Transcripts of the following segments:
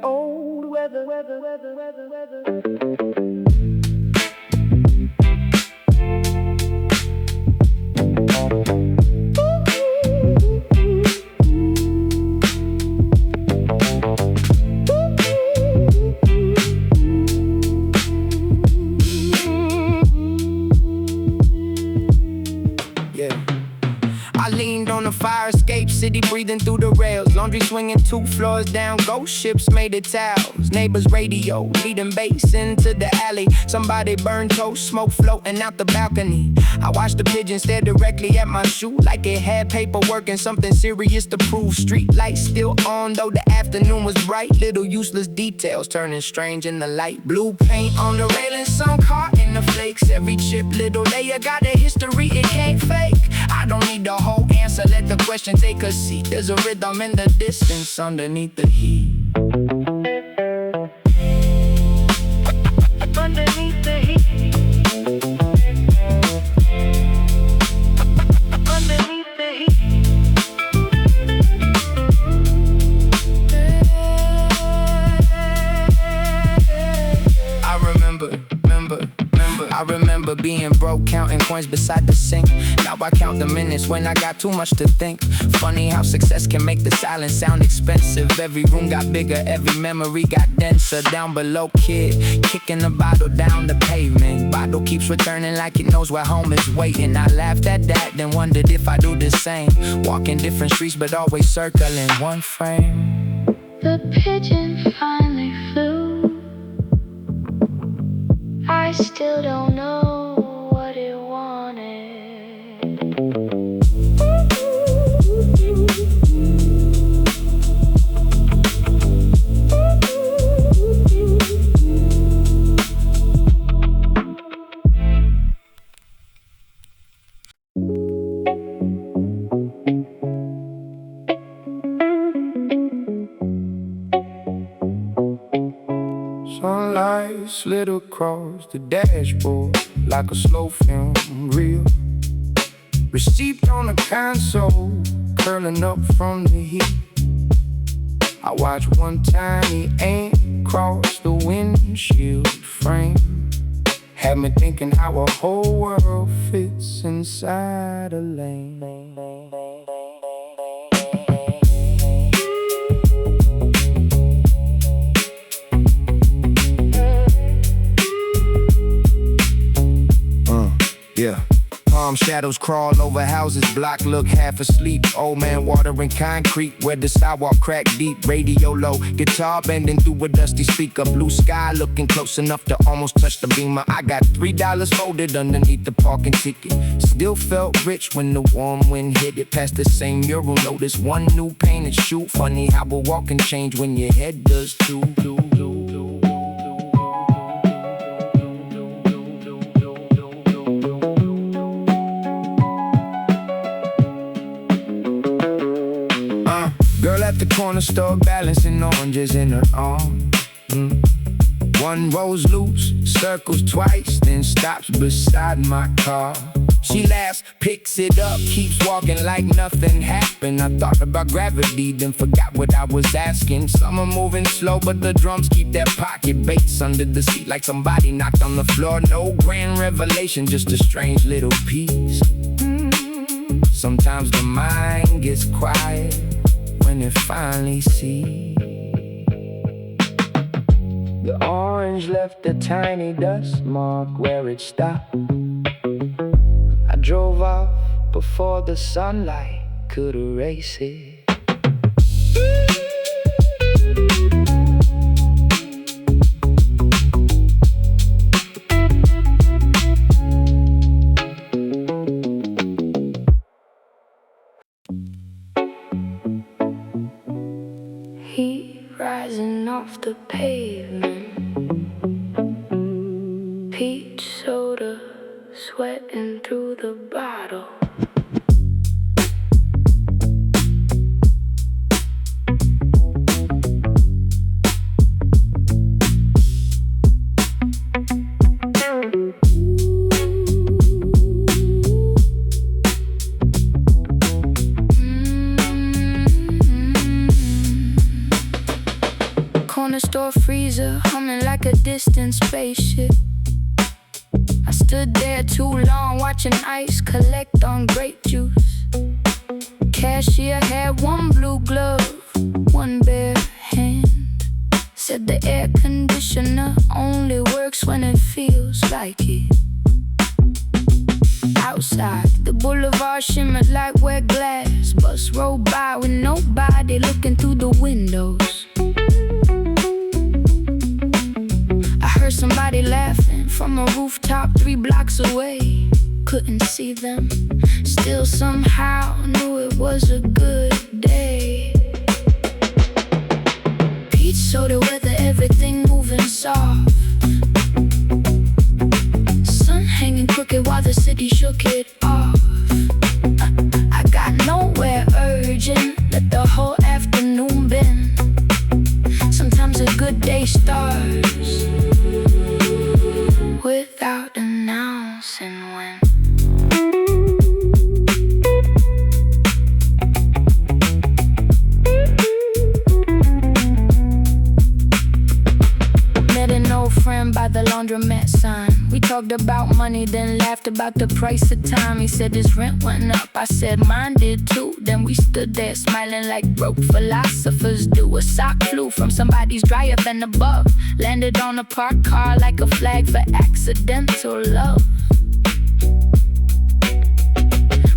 old weather. Fire escape, city breathing through the rails. Laundry swinging 2 floors down, ghost ships made of towels. Neighbors radio, leading bass into the alley. Somebody burned toast, smoke floating out the balcony. I watched the pigeon stare directly at my shoe like it had paperwork and something serious to prove. Street lights still on, though the afternoon was bright. Little useless details turning strange in the light. Blue paint on the railing, sun caught in the flakes. Every chip, little layer got a history, it can't fake. I don't need the whole answer, let the question take a seat. There's a rhythm in the distance underneath the heat. Underneath the heat. Underneath the heat. I remember being broke, counting coins beside the sink. Now I count the minutes when I got too much to think. Funny how success can make the silence sound expensive. Every room got bigger, every memory got denser. Down below, kid, kicking a bottle down the pavement. Bottle keeps returning like it knows where home is waiting. I laughed at that, then wondered if I do the same. Walking different streets, but always circling one frame. The pigeon finally flew. I still don't know what it wanted. Sunlight slid across the dashboard like a slow film reel. Receipt on the console, curling up from the heat. I watch one tiny ant cross the windshield frame. Had me thinking how a whole world fits inside a lane. Yeah. Palm shadows crawl over houses, block look half asleep. Old man watering concrete where the sidewalk crack deep. Radio low, guitar bending through a dusty speaker. Blue sky looking close enough to almost touch the beamer. I got $3 folded underneath the parking ticket. Still felt rich when the warm wind hit it. Past the same mural, notice one new painted shoe. Funny how a walk can change when your head does too. Girl at the corner store balancing oranges in her arm. One rolls loose, circles twice, then stops beside my car. She laughs, picks it up, keeps walking like nothing happened. I thought about gravity, then forgot what I was asking. Some are moving slow, but the drums keep their pocket bass under the seat like somebody knocked on the floor. No grand revelation, just a strange little piece. Sometimes the mind gets quiet when it finally sees. The orange left a tiny dust mark where it stopped. I drove off before the sunlight could erase it. Heat rising off the pavement. Peach soda sweating through the bottle. distant spaceship. I stood there too long watching ice collect on grape juice. Cashier had one blue glove, one bare hand. Said the air conditioner only works when it feels like it. Outside, the boulevard shimmered like wet glass. Bus rolled by with nobody looking through the windows. I heard somebody laughing from a rooftop 3 blocks away. Couldn't see them, still somehow knew it was a good day. Peach soda weather, everything moving soft. Sun hanging crooked while the city shook it off. I got nowhere urgent, let the whole afternoon bend. Sometimes a good day starts without announcing when. Met an old friend by the laundromat sign. We talked about money, then laughed about the price of time. He said his rent went up, I said mine did too. Then we stood there smiling like broke philosophers do. A sock flew from somebody's dryer van above, landed on a parked car like a flag for accidental love.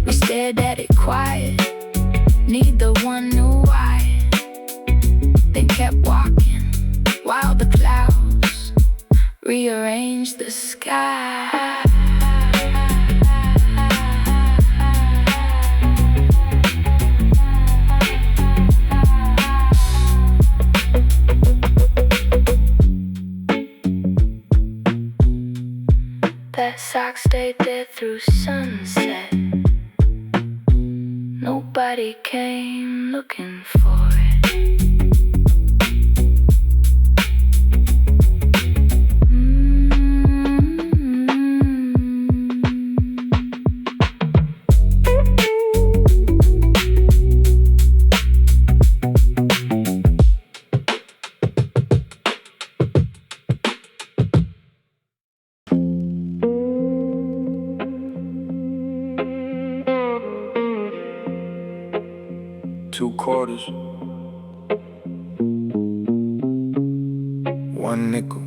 We stared at it quiet, neither one knew why. Then kept walking while the clouds rearranged the sky. That sock stayed there through sunset. Nobody came looking for it. $2, 1 nickel.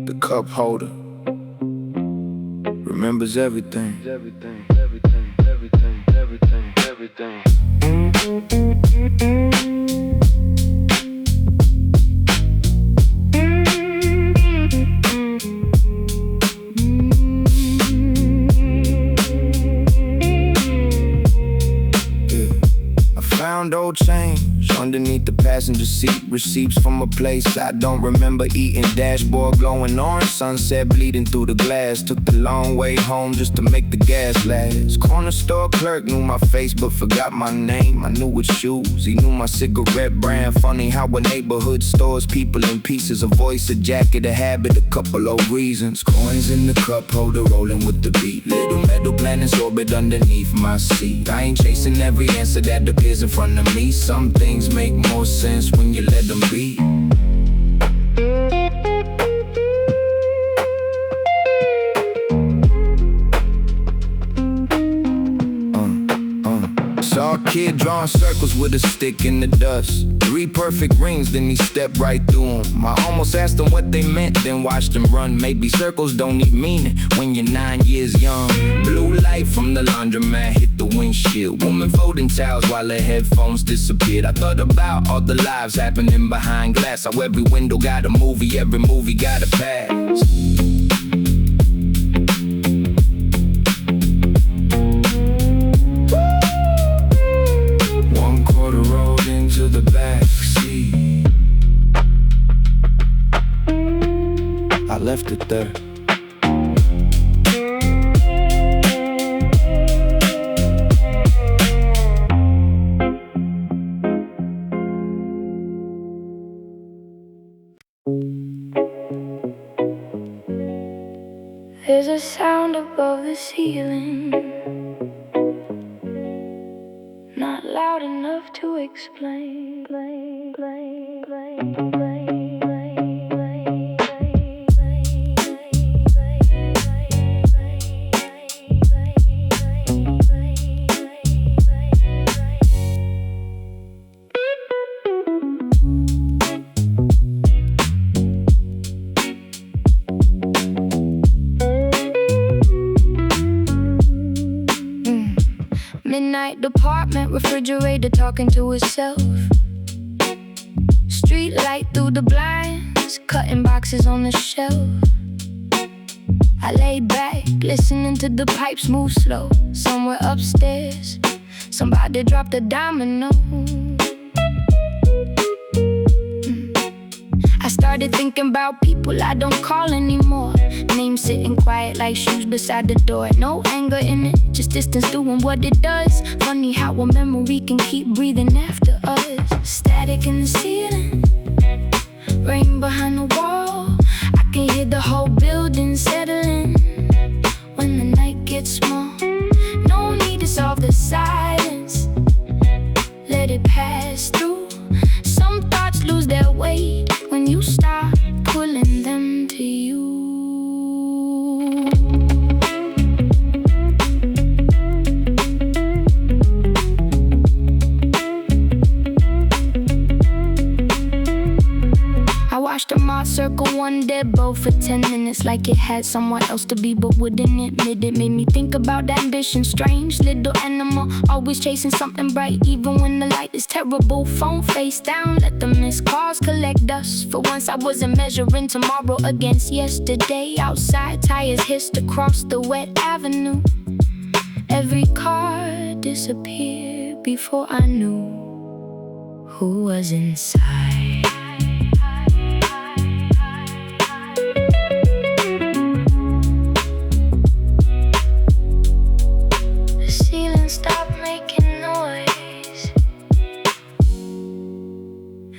The cup holder remembers everything. Found old change underneath the passenger seat. Receipts from a place I don't remember eating. Dashboard glowing orange, sunset bleeding through the glass. Took the long way home just to make the gas last. Corner store clerk knew my face but forgot my name. I knew his shoes, he knew my cigarette brand. Funny how a neighborhood stores people in pieces. A voice, a jacket, a habit, a couple of reasons. Coins in the cup holder rolling with the beat. Little metal planets orbit underneath my seat. I ain't chasing every answer that appears in front of me. Some things make more sense when you let them be. Saw a kid drawing circles with a stick in the dust. 3 perfect rings, then he stepped right through them. I almost asked him what they meant, then watched him run. Maybe circles don't need meaning when you're 9 years young. Blue light from the laundromat hit the windshield. Woman folding towels while her headphones disappeared. I thought about all the lives happening behind glass. How every window got a movie, every movie got a past. To the back seat, I left it there. There's a sound above the ceiling, not loud enough to explain. night department, refrigerator talking to itself. Street light through the blinds, cutting boxes on the shelf. I lay back, listening to the pipes move slow. Somewhere upstairs, somebody dropped a domino. I started thinking about people I don't call anymore. Names sitting quiet like shoes beside the door. No anger in it, just distance doing what it does. Funny how a memory can keep breathing after us. Static in the ceiling, rain behind the wall. I can hear the whole building settling when the night gets small. No need to solve the silence, let it pass through. Some thoughts lose their weight when you stop pulling them to you. I watched a moth circle one dead bow for 10 minutes, like it had someone else to be but wouldn't admit it. Made me think about ambition, strange little animal, always chasing something bright even when the light is terrible. Phone face down, let the missed calls collect dust. For once I wasn't measuring tomorrow against yesterday. Outside, tires hissed across the wet avenue. Every car disappeared before I knew who was inside. Stop making noise,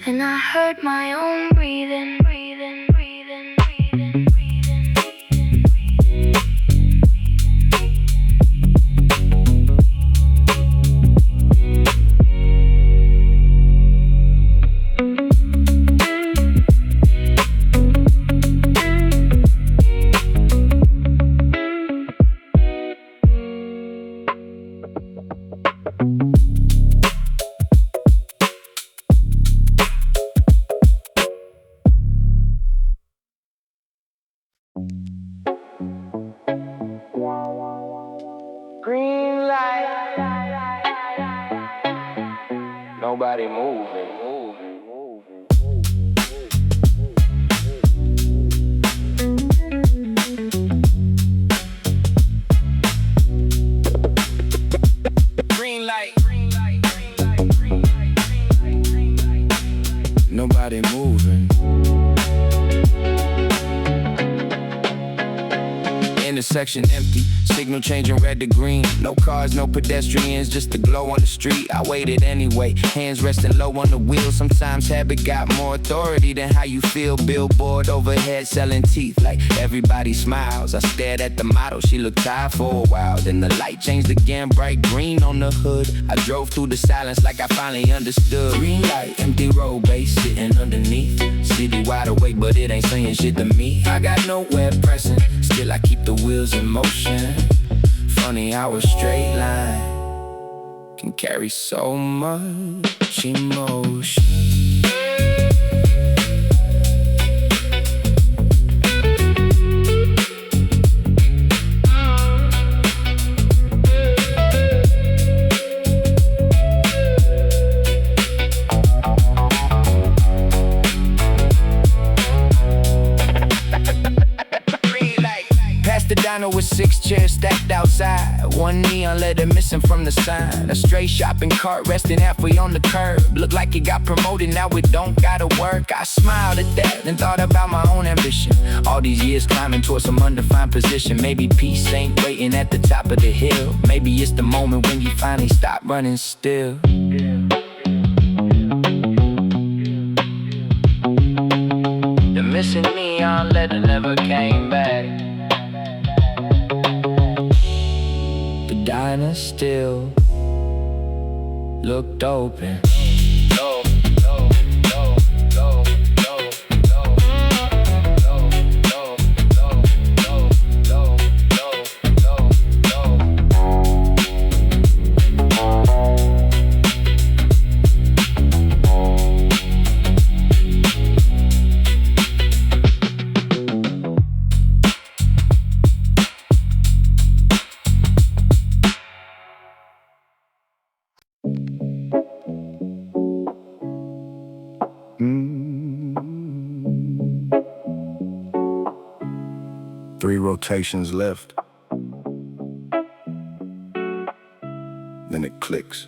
and I heard my own breathing, breathing, breathing, breathing, breathing, breathing, Green light. Nobody moving. Green light. Nobody moving. Intersection empty, signal changing red to green. No cars, no pedestrians, just the glow on the street. I waited anyway, hands resting low on the wheel. Sometimes habit got more authority than how you feel. Billboard overhead selling teeth like everybody smiles. I stared at the model, she looked tired for a while. Then the light changed again, bright green on the hood. I drove through the silence like I finally understood. Green light, empty road, base sitting underneath. City wide awake, but it ain't saying shit to me. I got nowhere pressing, still I keep the wheels in motion. Funny how a straight line can carry so much emotion. The diner with 6 chairs stacked outside. One neon letter missing from the sign. A stray shopping cart resting halfway on the curb. Looked like it got promoted, now it don't gotta work. I smiled at that and thought about my own ambition. All these years climbing towards some undefined position. Maybe peace ain't waiting at the top of the hill. Maybe it's the moment when you finally stop running still. The missing neon letter never came back. Diner still looked open. rotations lift. Then it clicks.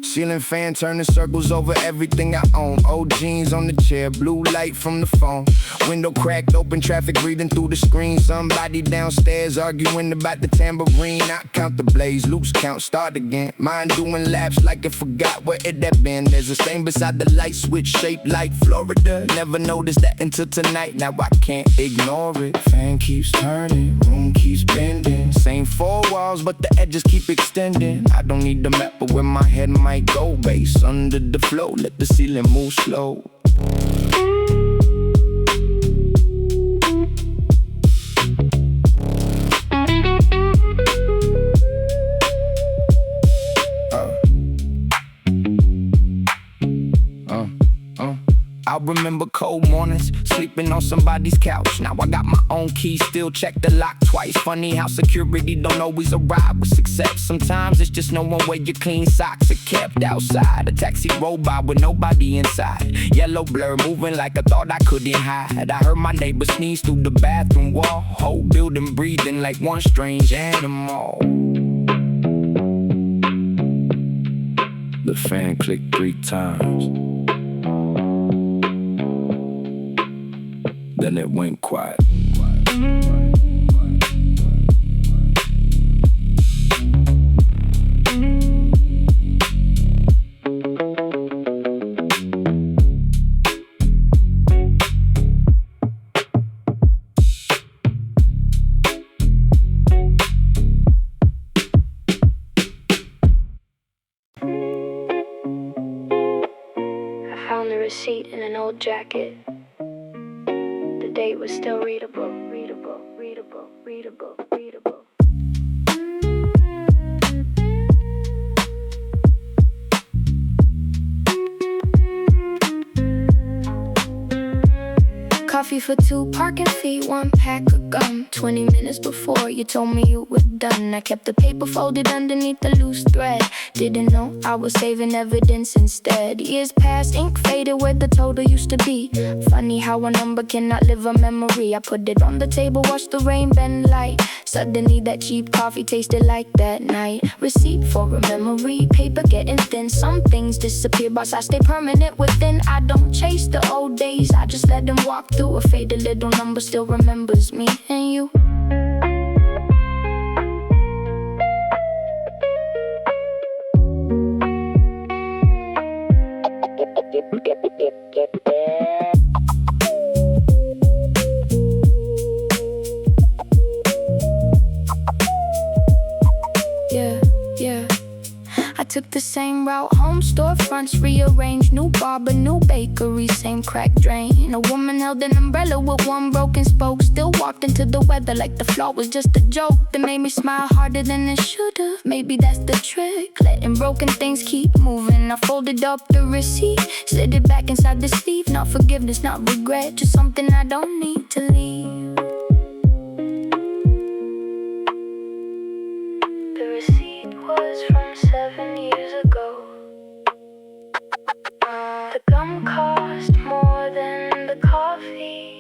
Ceiling fan turning circles over everything I own. Old jeans on the chair, blue light from the phone. Window cracked open, traffic reading through the screen. Somebody downstairs arguing about the tambourine. I count the blaze, loose count, start again. Mind doing laps like it forgot where it had been. There's a stain beside the light switch shaped like Florida. Never noticed that until tonight, now I can't ignore it. Fan keeps turning, room keeps bending. Same four walls, but the edges keep extending. I don't need the map, but where my head might go. Bass under the flow, let the ceiling move slow. I remember cold mornings, sleeping on somebody's couch. Now I got my own key, still check the lock twice. Funny how security don't always arrive with success. Sometimes it's just knowing where your clean socks are kept. Outside, a taxi rolled by with nobody inside. Yellow blur moving like I thought I couldn't hide. I heard my neighbor sneeze through the bathroom wall. Whole building breathing like one strange animal. The fan clicked 3 times. Then it went quiet. I found the receipt in an old jacket. The date was still readable. Coffee for 2 parking fee, 1 pack of gum. 20 minutes before you told me you were done. I kept the paper folded underneath the loose thread. Didn't know I was saving evidence instead. Years passed, ink faded where the total used to be. Funny how a number cannot live a memory. I put it on the table, watched the rain bend light. Suddenly that cheap coffee tasted like that night. Receipt for a memory, paper getting thin. Some things disappear, but I stay permanent within. I don't chase the old days, I just let them walk through. A faded little number still remembers me and you. Yeah. I took the same route home, storefronts rearranged. New barber, new bakery, same crack drain. A woman held an umbrella with 1 broken spoke. Still walked into the weather like the flaw was just a joke. That made me smile harder than it should've. Maybe that's the trick, letting broken things keep moving. I folded up the receipt, slid it back inside the sleeve. Not forgiveness, not regret, just something I don't need to leave. The receipt was from 7 years ago. The gum cost more than the coffee.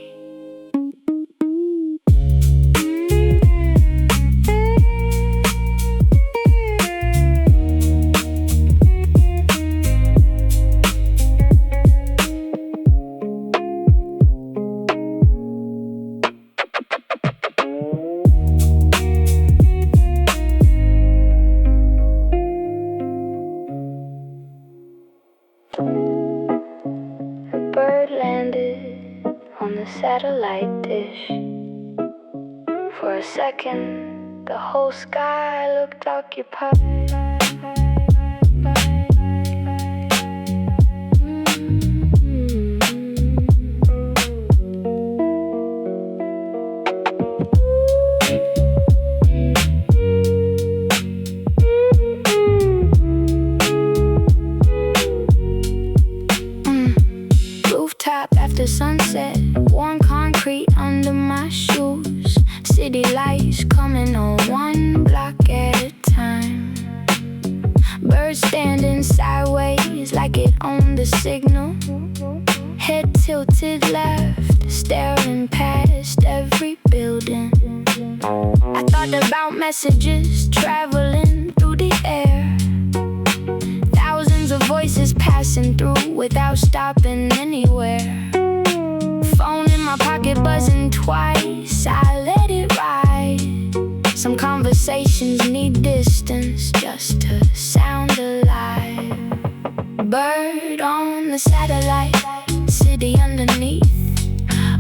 Satellite dish. For a second, the whole sky looked occupied. looking sideways like it owned the signal. Head tilted left, staring past every building. I thought about messages traveling through the air. Thousands of voices passing through without stopping anywhere. Phone in my pocket buzzing twice, I let it ride. Some conversations need distance just to sound alive. Bird on the satellite, city underneath.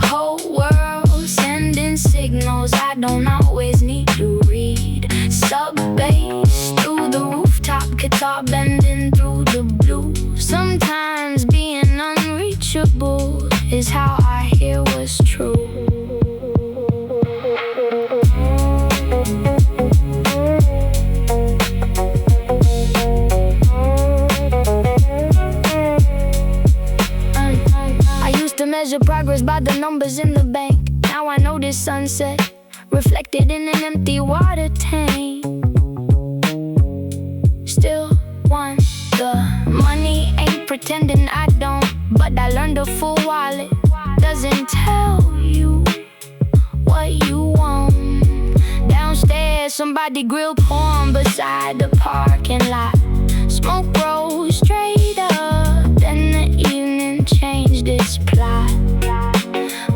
Whole world sending signals I don't always need to read. Sub bass through the rooftop, guitar bending through the blue. Sometimes being unreachable is how I hear what's true. Measure progress by the numbers in the bank. Now I know this sunset reflected in an empty water tank. Still want the money, ain't pretending I don't. But I learned a full wallet doesn't tell you what you want. Downstairs somebody grilled porn beside the parking lot. Smoke rose straight up, then the evening changed its plot.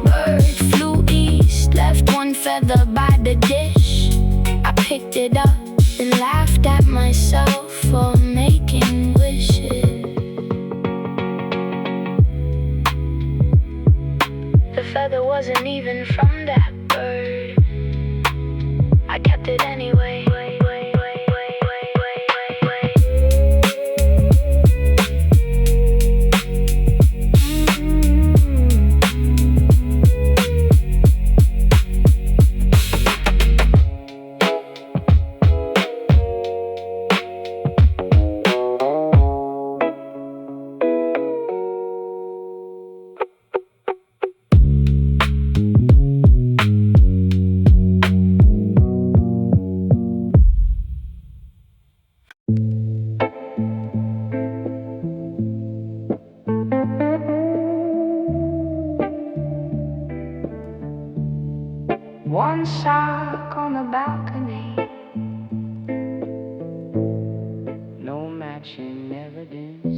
Bird flew east, left one feather by the dish. I picked it up and laughed at myself for making wishes. The feather wasn't even from that bird. I kept it anyway. One sock on the balcony, no matching evidence.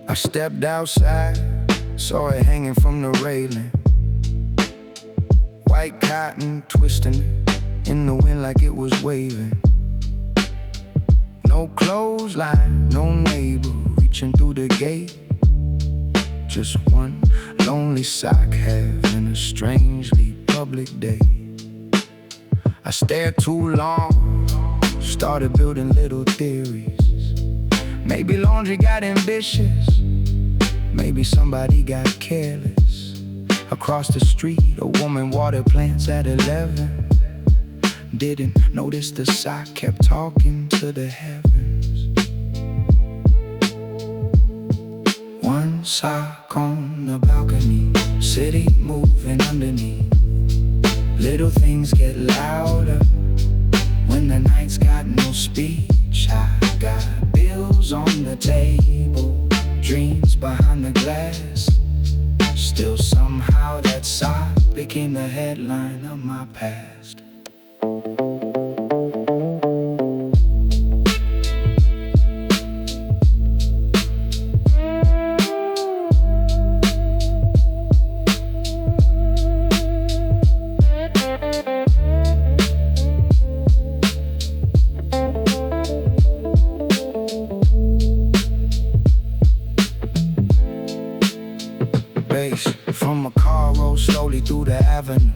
I stepped outside, saw it hanging from the railing. White cotton twisting in the wind like it was waving. No clothesline, no neighbor reaching through the gate. Just one lonely sock having a strangely public day. I stared too long, started building little theories. Maybe laundry got ambitious, maybe somebody got careless. Across the street, a woman watered plants at 11. Didn't notice the sock kept talking to the heavens. One sock on the balcony, city moving underneath. Little things get louder when the night's got no speech. I got bills on the table, dreams behind the glass. Still somehow that sock became the headline of my past. From a car roll slowly through the avenue,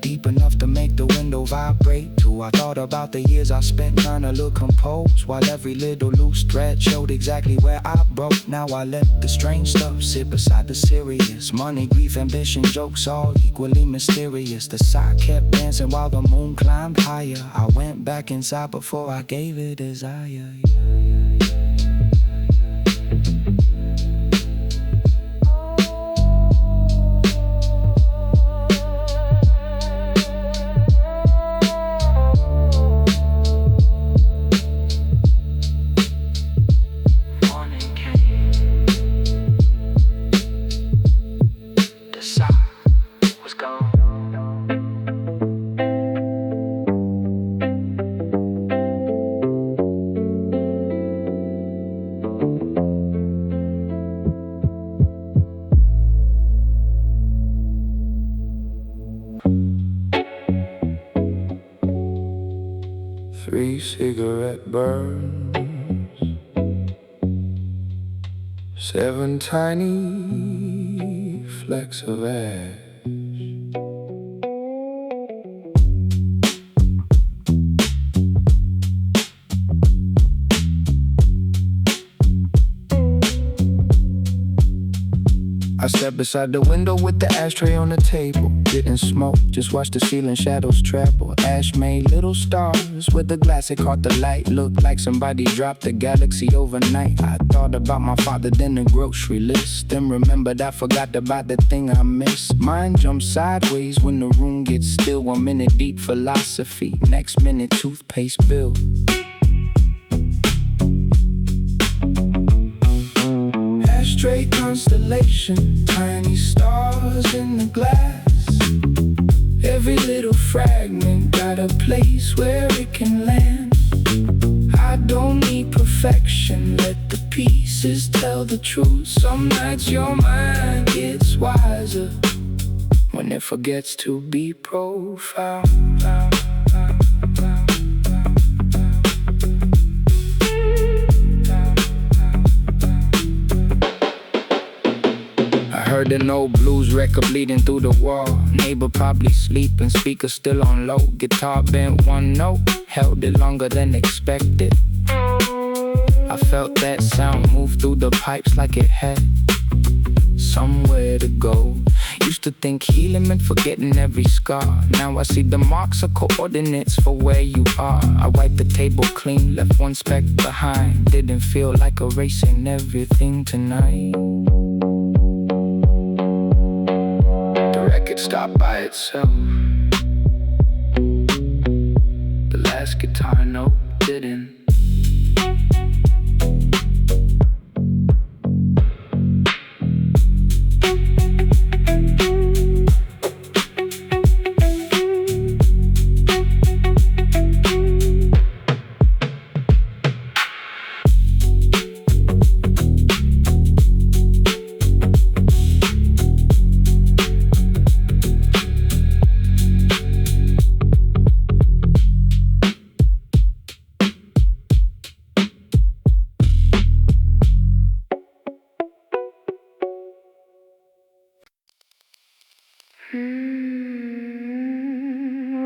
deep enough to make the window vibrate too. I thought about the years I spent trying to look composed, while every little loose thread showed exactly where I broke. Now I let the strange stuff sit beside the serious. Money, grief, ambition, jokes all equally mysterious. The sock kept dancing while the moon climbed higher. I went back inside before I gave it desire. Three cigarette burns, 7 tiny flecks of ash. I sat beside the window with the ashtray on the table. Didn't smoke, just watched the ceiling shadows travel. Ash made little stars with the glass, it caught the light. Looked like somebody dropped the galaxy overnight. I thought about my father, then the grocery list. Then remembered I forgot about the thing I missed. Mine jumped sideways when the room gets still. 1 minute deep philosophy, next minute toothpaste bill. Ashtray Constellation, tiny stars in the glass. Every little fragment got a place where it can land. I don't need perfection, let the pieces tell the truth. Some nights your mind gets wiser when it forgets to be profound. Heard an old blues record bleeding through the wall. Neighbor probably sleeping, speaker still on low. Guitar bent 1 note, held it longer than expected. I felt that sound move through the pipes like it had somewhere to go. Used to think healing meant forgetting every scar. Now I see the marks are coordinates for where you are. I wiped the table clean, left 1 speck behind. Didn't feel like erasing everything tonight. Record stopped by itself. The last guitar note didn't.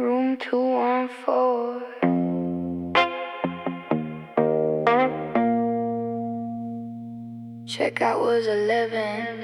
Room 214. Checkout was 11.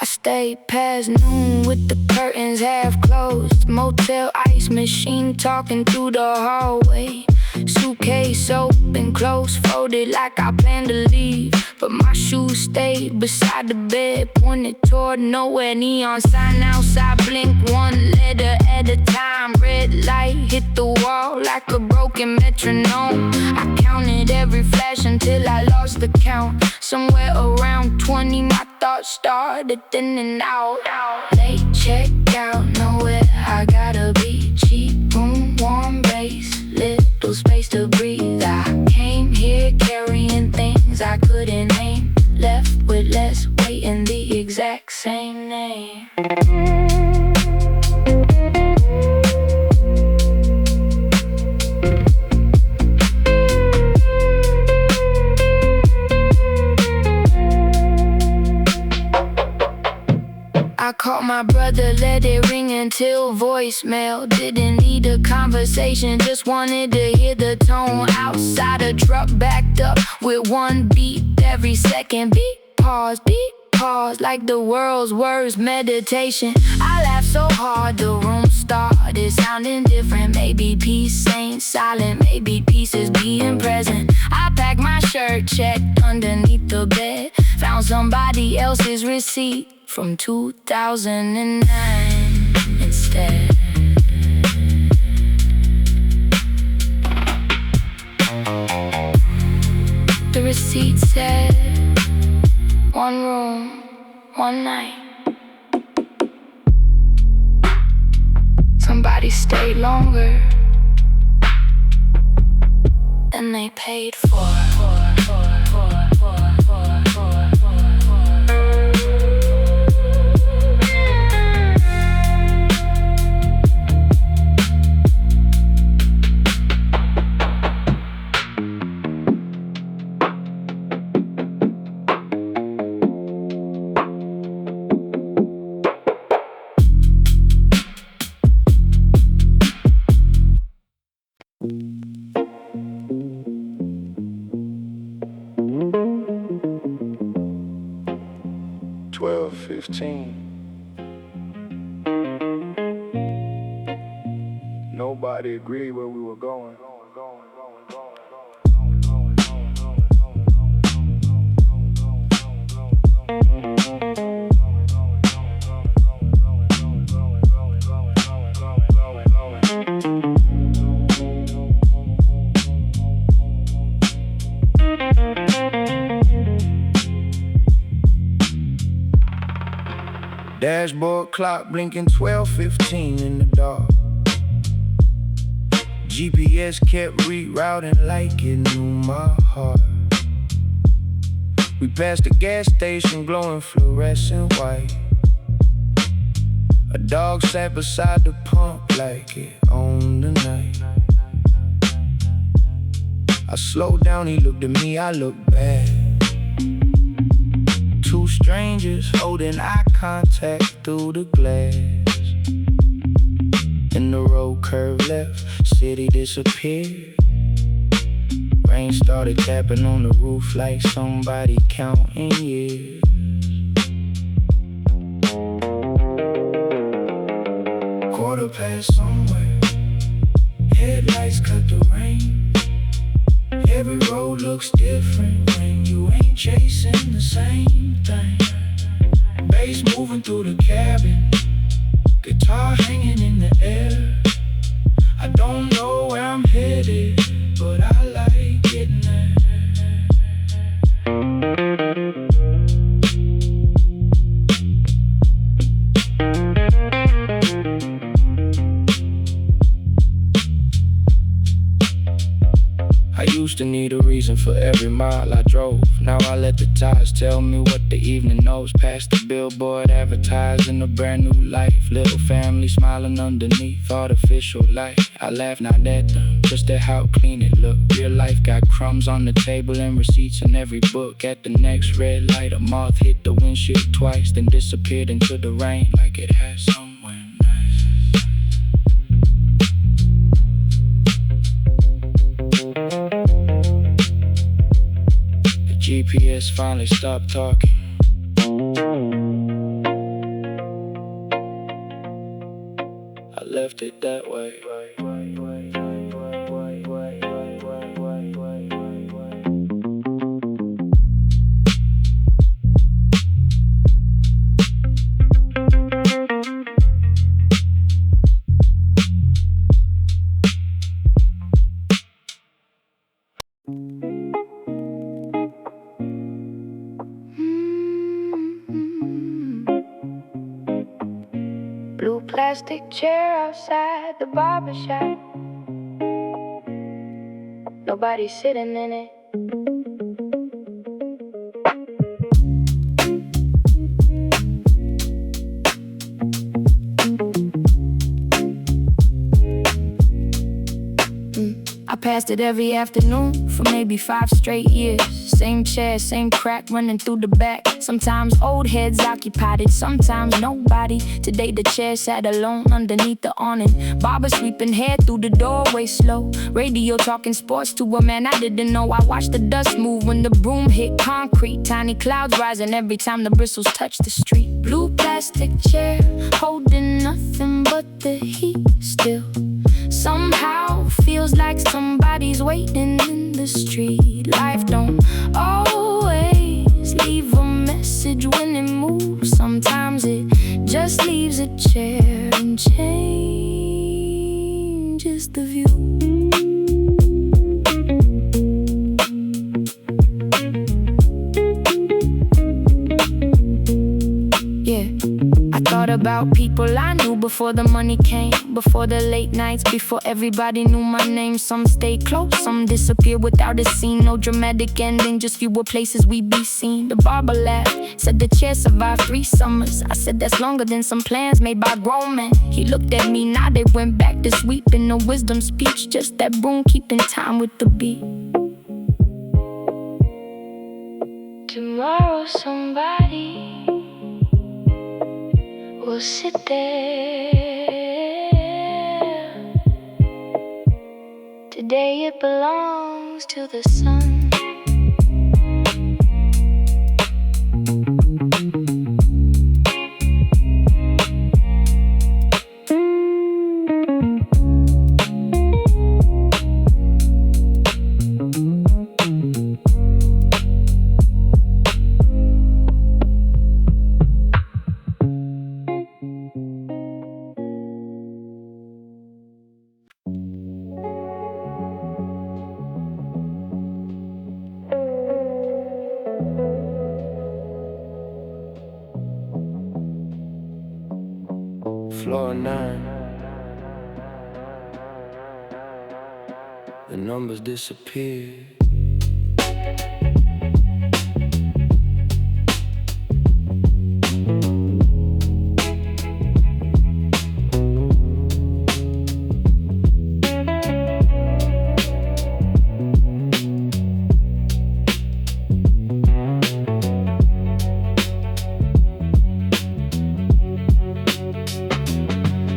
Stay past noon with the curtains half closed. Motel ice machine talking through the hallway. Suitcase open, clothes folded like I planned to leave. But my shoes stayed beside the bed, pointed toward nowhere. Neon sign outside, blink 1 letter at a time. Red light hit the wall like a broken metronome. I counted every flash until I lost the count. Somewhere around 20, my thoughts started thinning out. Late checkout, nowhere I gotta be. Cheap room, warm base, little space to breathe. I came here carrying things I couldn't name. Left with less weight and the exact same name. I caught my my brother, let it ring until voicemail. Didn't need a conversation, just wanted to hear the tone. Outside a truck backed up with one beat every second. Beat, pause, like the world's worst meditation. I laughed so hard the room started sounding different. Maybe peace ain't silent, maybe peace is being present. I packed my shirt, checked underneath the bed, found somebody else's receipt from 2009 instead. The receipt said, 1 room, 1 night. Somebody stayed longer than they paid for. Nobody agreed where we were going. Dashboard clock blinking 12:15 in the dark. GPS kept rerouting like it knew my heart. We passed a gas station glowing fluorescent white. A dog sat beside the pump like it owned the night. I slowed down, he looked at me, I looked back. Two strangers holding eye contact through the glass. And the road curved left, city disappeared. Rain started tapping on the roof like somebody counting years. Quarter past somewhere, headlights cut the rain. Every road looks different when you ain't chasing the same thing. Bass moving through the cabin, guitar hanging in the air. I don't know where I'm headed, but I like getting there. I used to need a reason for every mile I drove. Now I let the tires tell me what the evening knows. Past the billboard advertising a brand new life. Little family smiling underneath artificial light. I laugh not at them, just at how clean it looked. Real life got crumbs on the table and receipts in every book. At the next red light, a moth hit the windshield twice, then disappeared into the rain like it had somewhere nice. The GPS finally stopped talking. I left it that way. Blue plastic chair outside the barber shop. Nobody sitting in it. I past it every afternoon for maybe 5 straight years. Same chair, same crack running through the back. Sometimes old heads occupied it, sometimes nobody. Today the chair sat alone underneath the awning. Barber sweeping hair through the doorway slow. Radio talking sports to a man I didn't know. I watched the dust move when the broom hit concrete. Tiny clouds rising every time the bristles touch the street. Blue plastic chair, holding nothing but the heat still. Somehow feels like somebody's waiting in the street. Life don't always leave a message when it moves. Sometimes it just leaves a chair and changes the view. Thought about people I knew before the money came, before the late nights, before everybody knew my name. Some stayed close, some disappeared without a scene. No dramatic ending, just fewer places we be seen. The barber laughed, said the chair survived 3 summers. I said that's longer than some plans made by grown men. He looked at me, now they went back to sweeping. No wisdom speech, just that broom keeping time with the beat. Tomorrow somebody we'll sit there. Today it belongs to the sun. Floor 9. The numbers disappeared.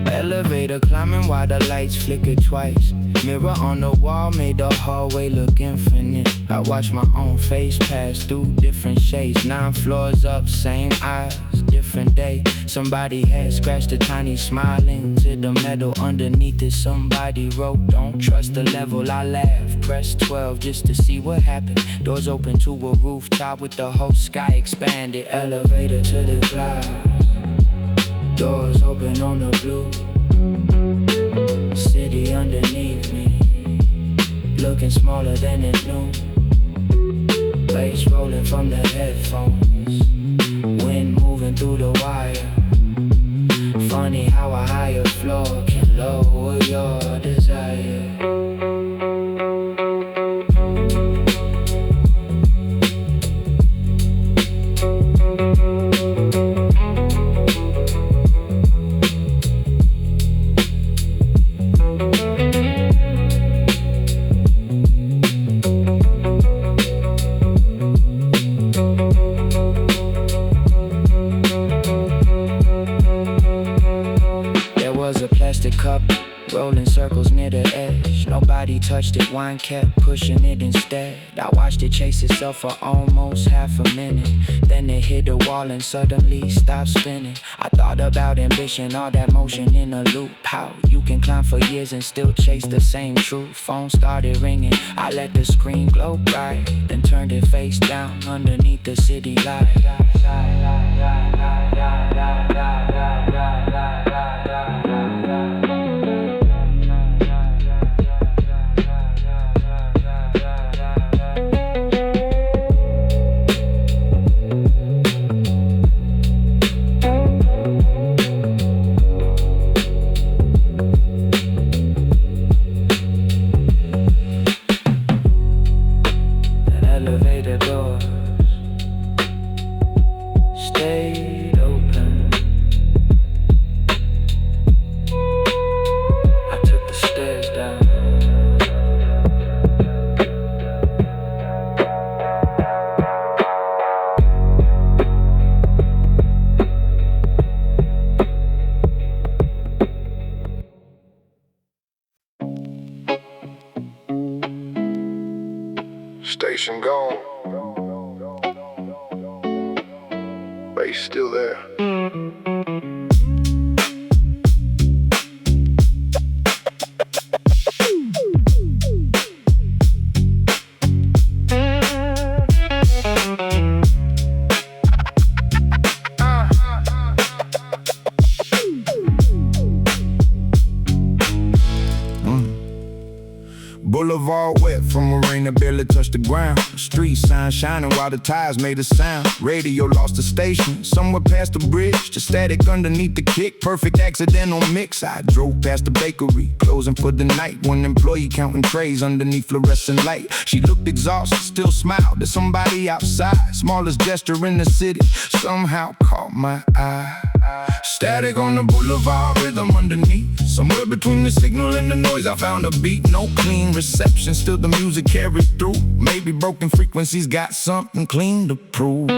Elevator climbing while the lights flickered twice. Mirror on the wall made the hallway look infinite. I watched my own face pass through different shades. 9 floors up, same eyes, different day. Somebody had scratched a tiny smile into the metal underneath it. Somebody wrote, don't trust the level. I laughed, pressed 12 just to see what happened. Doors open to a rooftop with the whole sky expanded. Elevator to the clouds, doors open on the blue. City underneath me, looking smaller than it knew. Bass rolling from the headphones, wind moving through the wire. Funny how a higher floor can lower your desire. Cup, rolling circles near the edge. Nobody touched it, wine kept pushing it instead. I watched it chase itself for almost half a minute. Then it hit the wall and suddenly stopped spinning. I thought about ambition, all that motion in a loop. How you can climb for years and still chase the same truth. Phone started ringing, I let the screen glow bright, then turned it face down underneath the city light. Elevator doors stay Station gone. Bass still there. Boulevard wet from a rain that barely touched the ground. Street sign shining while the tires made a sound. Radio lost the station, somewhere past the bridge. The static underneath the kick, perfect accidental mix. I drove past the bakery, closing for the night. One employee counting trays underneath fluorescent light. She looked exhausted, still smiled at somebody outside. Smallest gesture in the city, somehow caught my eye. Static on the boulevard, rhythm underneath. Somewhere between the signal and the noise, I found a beat. No clean reception, still the music carried through. Maybe broken frequencies got something clean to prove.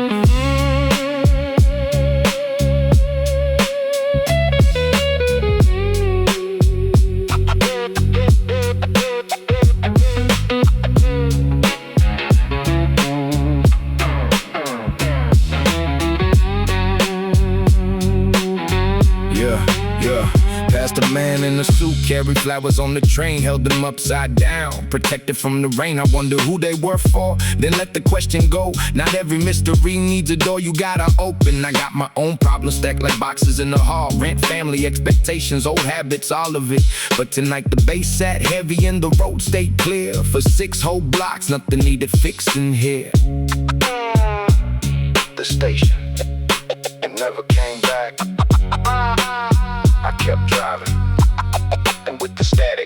Past a man in a suit, carried flowers on the train, held them upside down, protected from the rain. I wonder who they were for, then let the question go. Not every mystery needs a door you gotta open. I got my own problems stacked like boxes in the hall. Rent, family, expectations, old habits, all of it. But tonight the bass sat heavy and the road stayed clear. For 6 whole blocks, nothing needed fixing here. The station, it never came back. I kept driving, and with the static.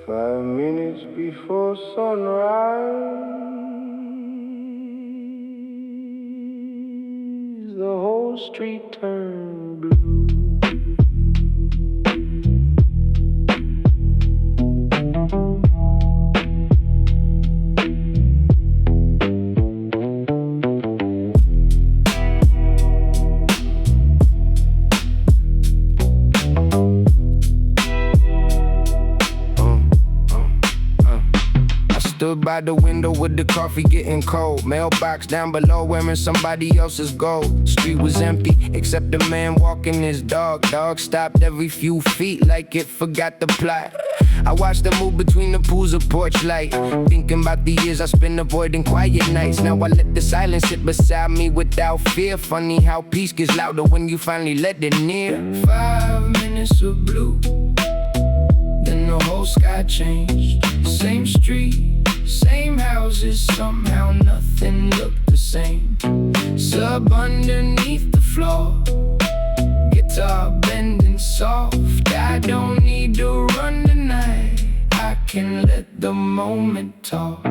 5 minutes before sunrise, the whole street turned blue. Stood by the window with the coffee getting cold. Mailbox down below wearing somebody else's gold. Street was empty except the man walking his dog. Dog stopped every few feet like it forgot the plot. I watched them move between the pools of porch light, thinking about the years I spent avoiding quiet nights. Now I let the silence sit beside me without fear. Funny how peace gets louder when you finally let it near. 5 minutes of blue, then the whole sky changed. Same street, same houses, somehow nothing looked the same. Sub underneath the floor, guitar bending soft. I don't need to run tonight, I can let the moment talk.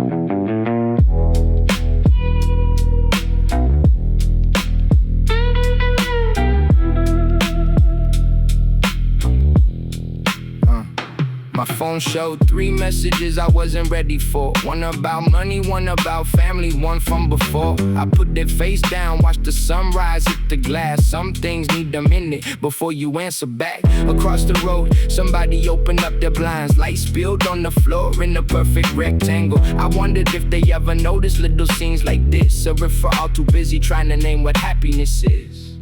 My phone showed 3 messages I wasn't ready for. One about money, one about family, one from before. I put that face down, watch the sunrise hit the glass. Some things need a minute before you answer back. Across the road, somebody opened up their blinds. Light spilled on the floor in a perfect rectangle. I wondered if they ever noticed little scenes like this, or if we're all too busy trying to name what happiness is.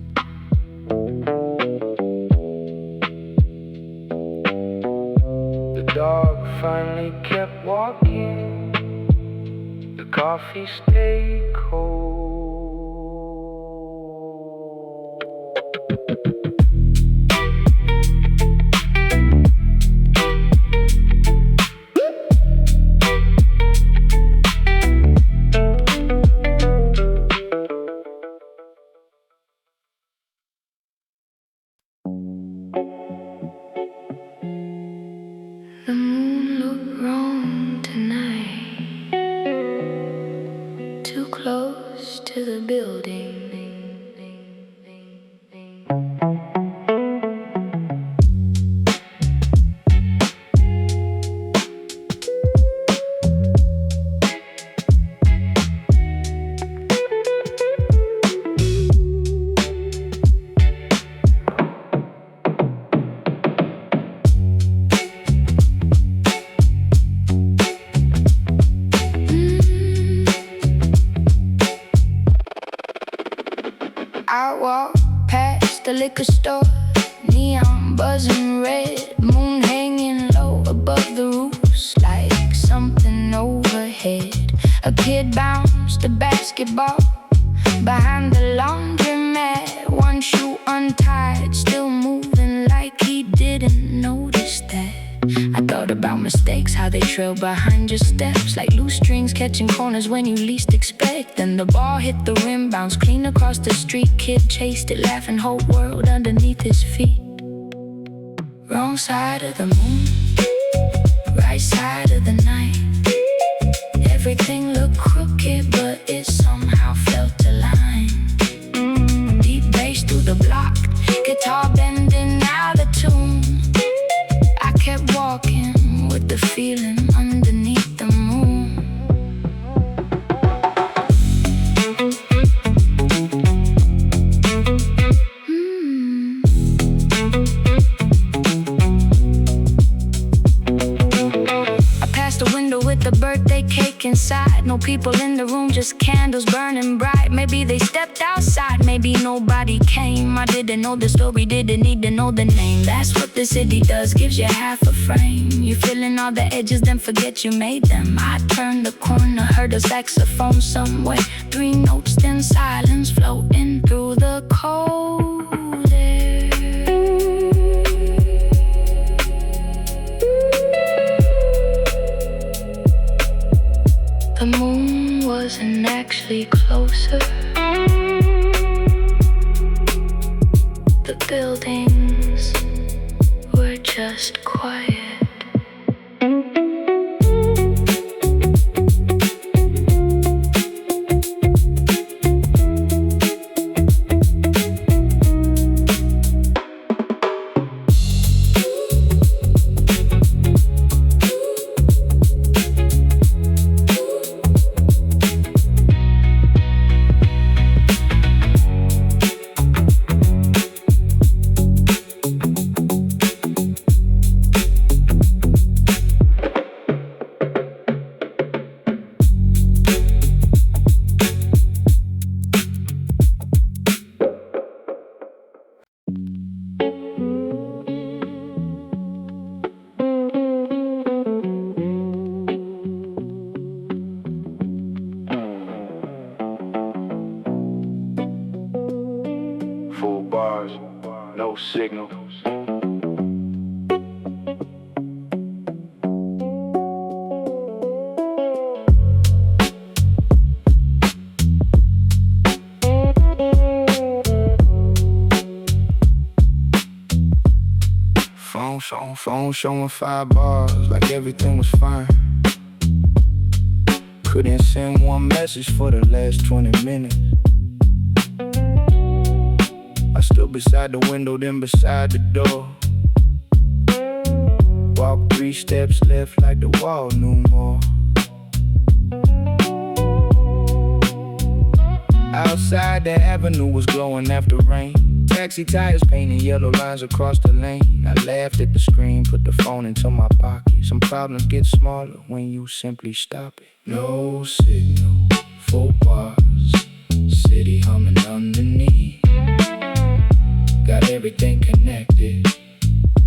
The dog finally kept walking, the coffee stayed cold. doors to the building. I walk past the liquor store, neon buzzing red, moon hanging low above the roofs like something overhead. A kid bounced a basketball behind the laundromat, one shoe untied, still moving like he didn't notice that. I thought about mistakes, how they trail behind your steps like loose strings catching corners when you least expect. Then the ball hit the rim, bounced clean across the street. Kid chased it, laughing, whole world underneath his feet. Wrong side of the moon, right side of the night. Everything looked crooked, but it somehow felt aligned. Deep bass through the block, guitar bending out of tune. I kept walking with the feeling underneath the moon. I passed the window with the birthday cake inside. No people in the room, just candles burning bright. Maybe they stepped outside, maybe nobody came. I didn't know the story, didn't need to know the name. That's what the city does, gives you half a frame. You filling all the edges, then forget you made them. I turned the corner, heard a saxophone somewhere. 3 notes, then silence floating through the cold air. The moon wasn't actually closer. The buildings were just quiet. Full bars, no signal. Phone showing 5 bars like everything was fine. Couldn't send one message for the last 20 minutes. I stood beside the window, then beside the door. Walked 3 steps left like the wall knew more. Outside the avenue was glowing after rain. Taxi tires painting yellow lines across the lane. I laughed at the screen, put the phone into my pocket. Some problems get smaller when you simply stop it. No signal, full bars, city humming underneath. Got everything connected,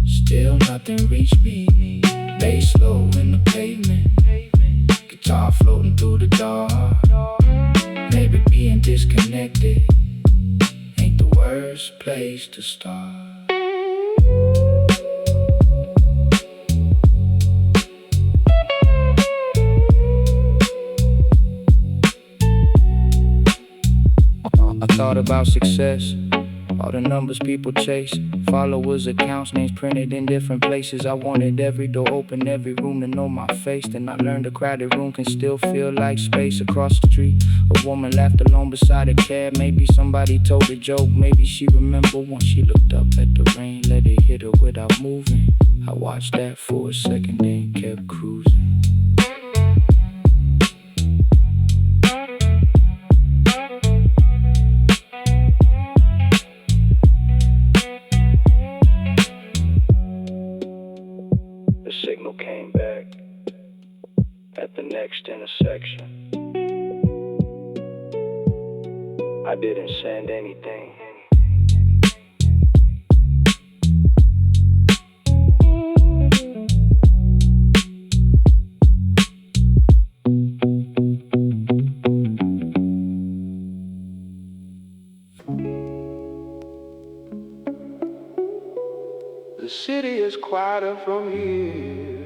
still nothing reached me. Bass low in the pavement, guitar floating through the dark. Maybe being disconnected ain't the worst place to start. I thought about success, all the numbers people chase, Followers, accounts, names printed in different places. I wanted every door open, every room to know my face. Then I learned a crowded room can still feel like space. Across the street, a woman laughed alone beside a cab. Maybe somebody told a joke, maybe she remembered once she looked up at the rain. Let it hit her without moving. I watched that for a second, then kept cruising. The signal came back at the next intersection. I didn't send anything. The city is quieter from here.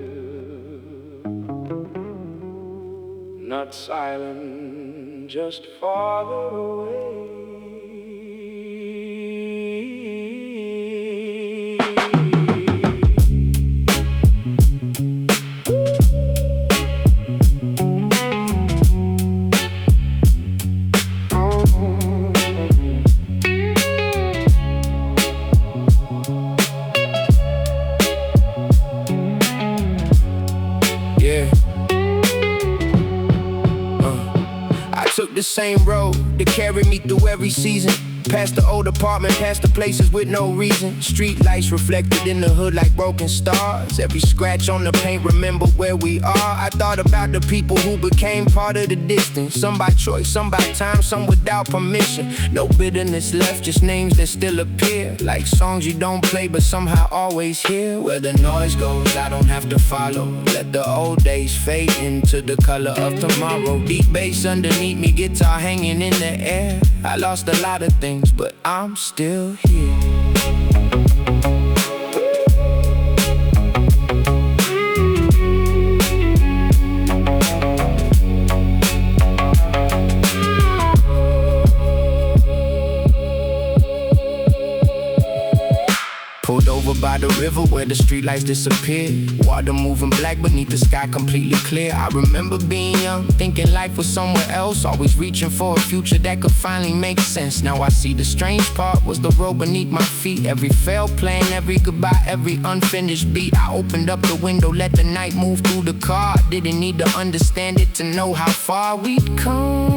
Not silent, just farther away. Took the same road to carry me through every season. Past the old apartment, past the places with no reason. Street lights reflected in the hood like broken stars. Every scratch on the paint, remember where we are. I thought about the people who became part of the distance. Some by choice, some by time, some without permission. No bitterness left, just names that still appear. Like songs you don't play but somehow always hear. Where the noise goes, I don't have to follow. Let the old days fade into the color of tomorrow. Deep bass underneath me, guitar hanging in the air. I lost a lot of things, but I'm still here. Pulled over by the river where the streetlights disappeared. Water moving black beneath the sky completely clear. I remember being young, thinking life was somewhere else. Always reaching for a future that could finally make sense. Now I see the strange part was the road beneath my feet. Every failed plan, every goodbye, every unfinished beat. I opened up the window, let the night move through the car. Didn't need to understand it to know how far we'd come.